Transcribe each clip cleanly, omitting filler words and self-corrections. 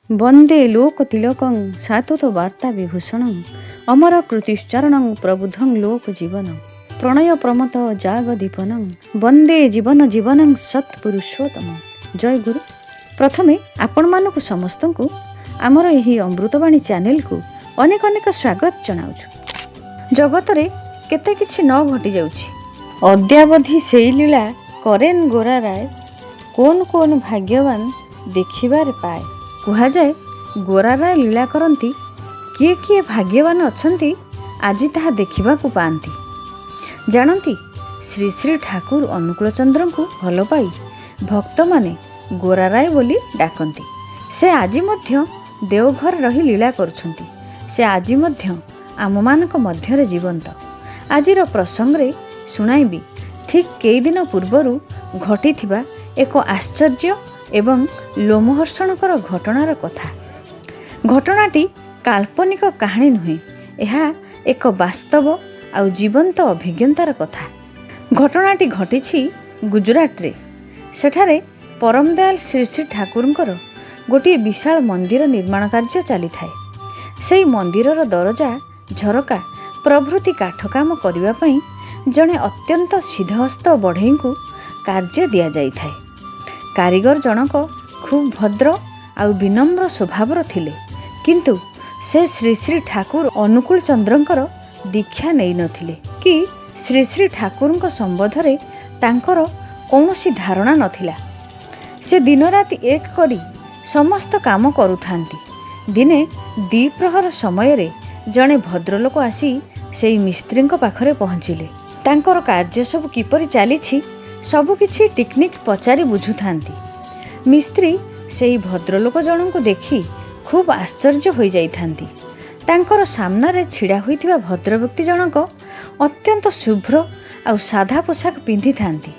वंदे लोकतिलकं सातुत विभूषणं अमर कृतिश्चरणं प्रबुद्धं लोकजीवनं प्रणय प्रमथ जागदीपनं वंदे जीवन जीवनं सत्पुरुषोत्तम। जय गुरु। प्रथमे आपण मानक समस्त को आमर यही अमृतवाणी चैनल को अनेक अनेक स्वागत जनाऊछु। जगत रे केते किछि न घटी जाउछि, अद्यावधि सेई लीला करेन गोरा राय, कोन कोन भाग्यवान देखिबार पाए। कहा जाए गोरा राय लीला करती किए किए भाग्यवान अछंती आज ताहा देखा पाती। जानती श्री श्री ठाकुर अनुकूल चंद्र को भल पाई भक्त माने गोरा राय बोली डाकती। से आज मध्य देवघर रही लीला करुछंती। से आज मध्य आम मानक मध्यरे जीवंत। आजिर प्रसंग रे सुनाइबी ठीक कई दिन पूर्वरु घटिथिबा एक आश्चर्य एवं लोमहर्षणकर घटनार कथा। घटनाटी काल्पनिक कहानी नुहे, यह एक वास्तव आउ जीवंत अभिज्ञतार कथा। घटनाटी घटिछि गुजरात रे। सेठारे परम दयाल श्री श्री ठाकुरंकर गोटे विशाल मंदिर निर्माण कार्य चली थाए। सेई मंदिरर दरजा झरका प्रभृति काठ काम करिबा पई जणे अत्यंत सिद्धहस्त बढ़ई को कार्य दिया जाई थाए। कारीगर जनक खूब भद्र आउ विनम्र स्वभावर थिले, किंतु से श्री श्री ठाकुर अनुकूल चंद्रंकर दीक्षा नहीं नथिले कि श्री श्री ठाकुरंक संबंधरे तांकर कौनसी धारणा नथिला। से दिन राति एक करी समस्त काम करुथांती। दिने द्विप्रहर समय रे जणे भद्रलोक आसी सेई मिस्त्रींक पाखरे पहुँचिले। तांकर कार्य सब किपरि चालिछि सबु किछि टेक्निक पचारि बुझुथांती। मिस्त्री सेई भद्रलोक जनक देखि खूब आश्चर्य हो जाइथांती। तांकर सामना रे छिड़ा होइथिबा भद्र व्यक्ति जनक अत्यंत शुभ्र आउ साधा पोशाक पिंधि थांती,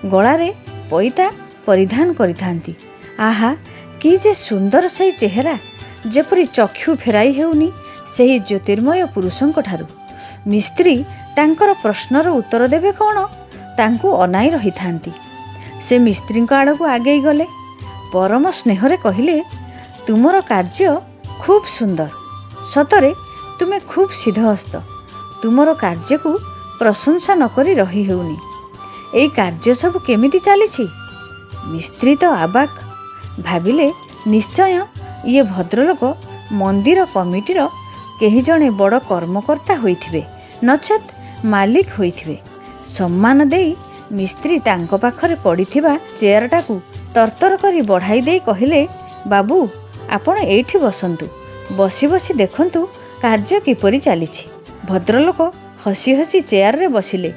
गळारे पैता परिधान करिथांती। आहा कि जे सुंदर सेई चेहरा, जेपरि चक्षु फेराई हेउनी सेही ज्योतिर्मय पुरुषंक ठारू। मिस्त्री तांकर प्रश्नर उत्तर देबे कोन तांकु अनाई रही थांती। से मिस्त्री आड़ को आगे गले, परम स्नेहरे कहिले, तुमर कार्य खूब सुंदर, सतरे तुमे खूब सिद्धहस्त। तुमर कार्य को प्रशंसा नकरी रही हेउनी। एई कार्य सब केमिति चालिछि? मिस्त्री तो आबाक भाविले, निश्चय ये भद्रलोक मंदिर कमिटीर केही जणे बड़ कर्मकर्ता होइथिबे, नचेत मालिक होइथिबे। सम्मान देई मिस्त्री तांको पाखरे पड़िथिबा चेयरटाकू तरतर करी बढ़ाई देई कहिले, बाबू आपण एठी बसंतु, बसी बसी देखंतु कार्य किपरि चालिछि। भद्रलोक हसी हसी चेयर रे बसिले।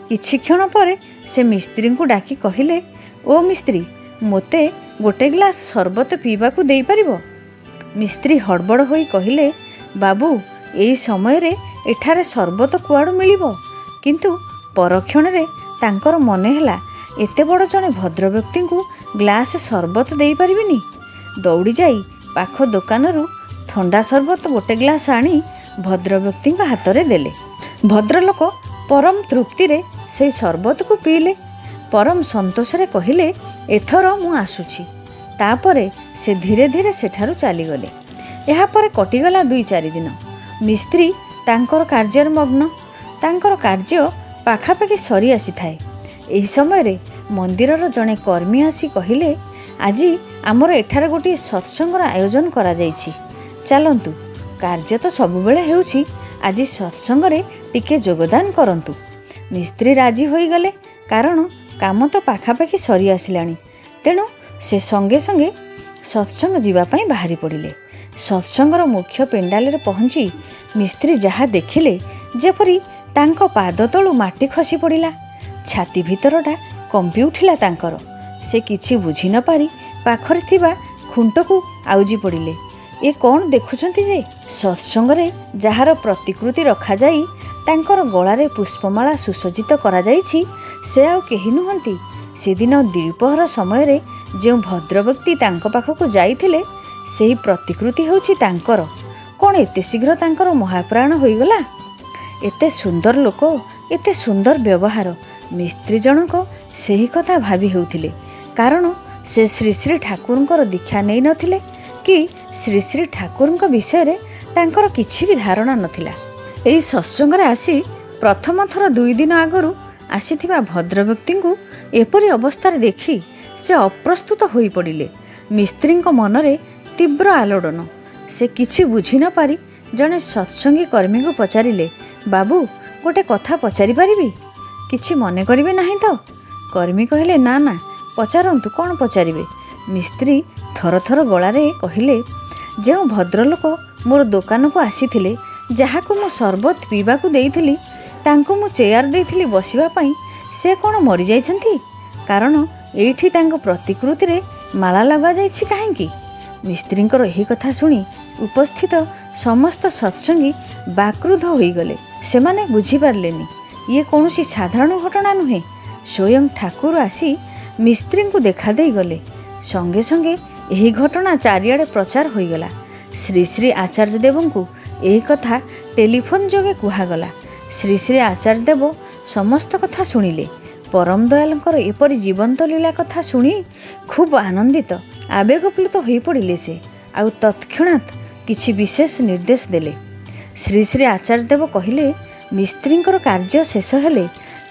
किछि क्षण परे से मिस्त्री को डाकी कहिले, ओ मिस्त्री, मोते गोटे ग्लास शरबत पीबाकू देई परिबो? मिस्त्री हड़बड़ होई कहिले, बाबू एई समय रे एठारे शरबत कुआडू मिलिबो? किंतु परक्षण रे तांकर मने ହେଲା एते बड़ जणे भद्र व्यक्ति को ग्लास शरबत देई परिबिनी। दौड़ी जाई पाख दुकानरू ठंडा शरबत गोटे ग्लास आनी भद्र व्यक्ति हाथ रे देले। भद्रलोक परम तृप्ति रे से शरबत को पीले। परम संतोष रे कहिले, एथर मु आसुछि। तापरे से धीरे धीरे सेठारू चली गले। एहा परे कटिगला 2-4 दिन। मिस्त्री तांकर कार्यर मग्न। तांकर कार्य पाखापाखि सरी आसी थाए। एही समय रे मंदिरर जणे कर्मी आसी कहिले, आजी आमर एठारे गोटे सत्संगर आयोजन करा जाइछि, चलंतु। कार्य तो सबु बेले हेउछि, आजी सत्संगरे टिके योगदान करंतु। मिस्त्री राजी होई गले, कारण काम तो पाखापाखि सरी आसिलाणी। तेणु से संगे संगे सत्संग जीवा पई बाहरी पड़िले। सत्संगर मुख्य पेंडाल रे पहुंची मिस्त्री जहा देखिले, जेपरि तांको पाद तळु माटी खसी पड़िला। छाती भितरटा कंपी उठिला तांकर। से किछि बुझी न पारी पाखरे थिबा खुंटकू आउजी पड़िले। ए कौन देखुछंती जे? सत्संगरे जहार प्रतिकृति रखा जाई तांकर गଳାରେ पुष्पमाला सुसज्जित करा जाइछि, से आउ केही नुहंती। सेदिन द्विपहर समय रे जे भद्र व्यक्ति तांको पाखकू जाइथिले, सेही प्रतिकृति होछि तांकर। कौन एते शीघ्र तांकर महाप्राण होइगला? एते सुंदर लोक, एते सुंदर व्यवहार। मिस्त्री जनक सेही कथा भाबी हेउथिले, कारण से श्री श्री ठाकुरंकर दीक्षा नहीं नथिले, କି ଶ୍ରୀ ଶ୍ରୀ ଠାକୁରଙ୍କ ବିଷୟରେ ତାଙ୍କର କିଛି ବି ଧାରଣା ନଥିଲା। ଏହି ସତ୍ସଙ୍ଗରେ ଆସି ପ୍ରଥମ ଥର 2 ଦିନ ଆଗରୁ ଆସିଥିବା ଭଦ୍ରବ୍ୟକ୍ତିଙ୍କୁ ଏପରି ଅବସ୍ଥାରେ ଦେଖି ସେ ଅପ୍ରସ୍ତୁତ ହୋଇପଡ଼ିଲେ। ମିସ୍ତ୍ରୀଙ୍କ ମନରେ ତୀବ୍ର ଆଲୋଡ଼ନ। ସେ କିଛି ବୁଝି ନ ପାରି ଜଣେ ସତ୍ସଙ୍ଗୀ କର୍ମୀଙ୍କୁ ପଚାରିଲେ, ବାବୁ ଗୋଟେ କଥା ପଚାରିପାରିବି? କିଛି ମନେ କରିବେ ନାହିଁ ତ? କର୍ମୀ କହିଲେ, ନା ନା, ପଚାରନ୍ତୁ, କ'ଣ ପଚାରିବେ? ମିସ୍ତ୍ରୀ ଥରଥର ଗଳାରେ କହିଲେ, ଯେଉଁ ଭଦ୍ରଲୋକ ମୋର ଦୋକାନକୁ ଆସିଥିଲେ, ଯାହାକୁ ମୁଁ ସରବତ ପିଇବାକୁ ଦେଇଥିଲି, ତାଙ୍କୁ ମୁଁ ଚେୟାର ଦେଇଥିଲି ବସିବା ପାଇଁ, ସେ କ'ଣ ମରିଯାଇଛନ୍ତି? କାରଣ ଏଇଠି ତାଙ୍କ ପ୍ରତିକୃତିରେ ମାଳା ଲଗାଯାଇଛି କାହିଁକି? ମିସ୍ତ୍ରୀଙ୍କର ଏହି କଥା ଶୁଣି ଉପସ୍ଥିତ ସମସ୍ତ ସତ୍ସଙ୍ଗୀ ବାକ୍ରୁଦ୍ଧ ହୋଇଗଲେ। ସେମାନେ ବୁଝିପାରିଲେନି ଇଏ କୌଣସି ସାଧାରଣ ଘଟଣା ନୁହେଁ। ସ୍ୱୟଂ ଠାକୁର ଆସି ମିସ୍ତ୍ରୀଙ୍କୁ ଦେଖାଦେଇ ଗଲେ। ସଙ୍ଗେ ସଙ୍ଗେ ଏହି ଘଟଣା ଚାରିଆଡ଼େ ପ୍ରଚାର ହୋଇଗଲା। ଶ୍ରୀ ଶ୍ରୀ ଆଚାର୍ଯ୍ୟ ଦେବଙ୍କୁ ଏହି କଥା ଟେଲିଫୋନ୍ ଯୋଗେ କୁହାଗଲା। ଶ୍ରୀ ଶ୍ରୀ ଆଚାର୍ଯ୍ୟ ଦେବ ସମସ୍ତ କଥା ଶୁଣିଲେ। ପରମ ଦୟାଲଙ୍କର ଏପରି ଜୀବନ୍ତ ଲୀଳା କଥା ଶୁଣି ଖୁବ୍ ଆନନ୍ଦିତ, ଆବେଗପ୍ଲୁତ ହୋଇପଡ଼ିଲେ ସେ। ଆଉ ତତ୍କ୍ଷଣାତ୍ କିଛି ବିଶେଷ ନିର୍ଦ୍ଦେଶ ଦେଲେ। ଶ୍ରୀ ଶ୍ରୀ ଆଚାର୍ଯ୍ୟ ଦେବ କହିଲେ, ମିସ୍ତ୍ରୀଙ୍କର କାର୍ଯ୍ୟ ଶେଷ ହେଲେ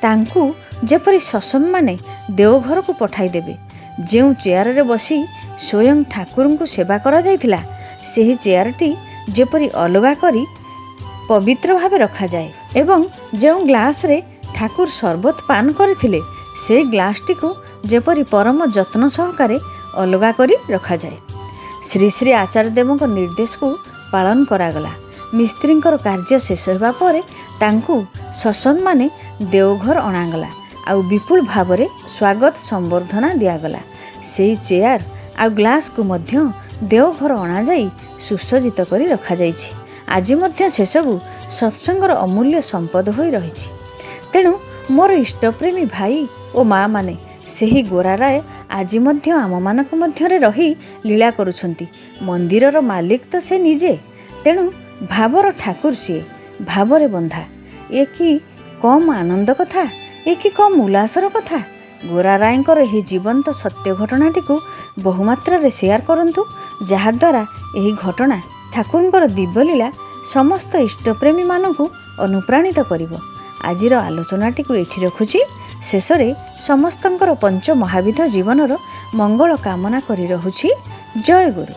ତାଙ୍କୁ ଯେପରି ସସମ୍ମାନେ ଦେଓଘରକୁ ପଠାଇଦେବେ। ଯେଉଁ ଚେୟାରରେ ବସି ସ୍ୱୟଂ ଠାକୁରଙ୍କୁ ସେବା କରାଯାଇଥିଲା, ସେହି ଚେୟାରଟି ଯେପରି ଅଲଗା କରି ପବିତ୍ର ଭାବେ ରଖାଯାଏ ଏବଂ ଯେଉଁ ଗ୍ଲାସରେ ଠାକୁର ସରବତ ପାନ କରିଥିଲେ, ସେହି ଗ୍ଲାସଟିକୁ ଯେପରି ପରମ ଯତ୍ନ ସହକାରେ ଅଲଗା କରି ରଖାଯାଏ। ଶ୍ରୀ ଶ୍ରୀ ଆଚାର୍ଯ୍ୟ ଦେବଙ୍କ ନିର୍ଦ୍ଦେଶକୁ ପାଳନ କରାଗଲା। ମିସ୍ତ୍ରୀଙ୍କର କାର୍ଯ୍ୟ ଶେଷ ହେବା ପରେ ତାଙ୍କୁ ସସମ୍ମାନେ ଦେଓଘର ଅଣାଗଲା। ଆଉ ବିପୁଳ ଭାବରେ ସ୍ୱାଗତ ସମ୍ବର୍ଦ୍ଧନା ଦିଆଗଲା। ସେହି ଚେୟାର ଆଉ ଗ୍ଲାସକୁ ମଧ୍ୟ ଦେଓଘର ଅଣାଯାଇ ସୁସଜ୍ଜିତ କରି ରଖାଯାଇଛି। ଆଜି ମଧ୍ୟ ସେସବୁ ସତ୍ସଙ୍ଗର ଅମୂଲ୍ୟ ସମ୍ପଦ ହୋଇ ରହିଛି। ତେଣୁ ମୋର ଇଷ୍ଟପ୍ରେମୀ ଭାଇ ଓ ମା ମାନେ, ସେହି ଗୋରାରାୟ ଆଜି ମଧ୍ୟ ଆମମାନଙ୍କ ମଧ୍ୟରେ ରହି ଲୀଳା କରୁଛନ୍ତି। ମନ୍ଦିରର ମାଲିକ ତ ସେ ନିଜେ। ତେଣୁ ଭାବର ଠାକୁର ସିଏ, ଭାବରେ ବନ୍ଧା। ଏ କି କମ୍ ଆନନ୍ଦ କଥା, ଏ କି କମ୍ ଉଲ୍ଲାସର କଥା। ଗୋରାରାୟଙ୍କର ଏହି ଜୀବନ୍ତ ସତ୍ୟ ଘଟଣାଟିକୁ ବହୁମାତ୍ରାରେ ସେୟାର କରନ୍ତୁ, ଯାହାଦ୍ୱାରା ଏହି ଘଟଣା ଠାକୁରଙ୍କର ଦିବ୍ୟଲୀଳା ସମସ୍ତ ଇଷ୍ଟପ୍ରେମୀମାନଙ୍କୁ ଅନୁପ୍ରାଣିତ କରିବ। ଆଜିର ଆଲୋଚନାଟିକୁ ଏଠି ରଖୁଛି। ଶେଷରେ ସମସ୍ତଙ୍କର ପଞ୍ଚ ମହାବିଧ ଜୀବନର ମଙ୍ଗଳ କାମନା କରି ରହୁଛି। ଜୟ ଗୁରୁ।